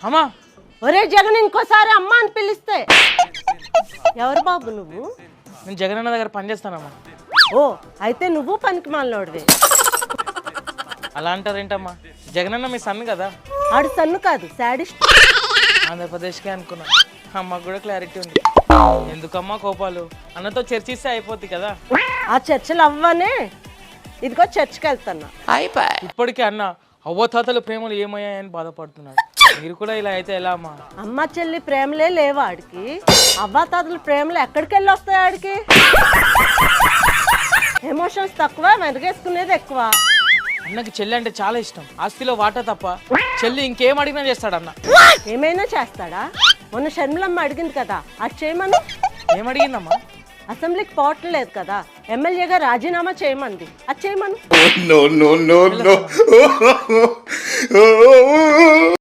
అమ్మా ఒరే జగన్ ఇంకోసారి అమ్మ అని పిలిస్తే ఎవరు బాబు నువ్వు? నేను జగనన్న దగ్గర పనిచేస్తానమ్మా. ఓ అయితే నువ్వు పనికి మాలినోడివే. అలా అంటారేంటమ్మా? జగనన్న మీ సన్ కదా. ఆడు సన్ను కాదు శాడిస్ట్. ఆంధ్రప్రదేశ్కే అనుకున్నా. అమ్మకు కూడా క్లారిటీ ఉంది. ఎందుకమ్మా కోపాలు? అన్నతో చర్చిస్తే అయిపోద్ది కదా. ఆ చర్చలు అవ్వనే ఇదిగో చర్చికి వెళ్తున్నా. ఇప్పటికే అన్న అవ్వతాతల ప్రేమలు ఏమయ్యాయని బాధపడుతున్నాడు. మీరు కూడా ఇలా అయితే ఎలా అమ్మా? అమ్మ చెల్లి ప్రేమలే లేవా ఆడికి? అవ్వాతాతల ప్రేమలు ఎక్కడికి వెళ్ళి వస్తాయి ఆడికి? ఎమోషన్స్ తక్కువ, మెరుగేసుకునేది ఎక్కువ. అన్నకి చెల్లి అంటే చాలా ఇష్టం. ఆస్తిలో వాటా తప్ప చెల్లి ఇంకేం అడిగినా చేస్తాడన్న. ఏమైనా చేస్తాడా? మొన్న షర్మిలమ్మ అడిగింది కదా, అది చేయమని. ఏమడిగిందమ్మా? అసెంబ్లీకి పోవట్లేదు కదా, ఎమ్మెల్యేగా రాజీనామా చేయమంది, అది చేయమను.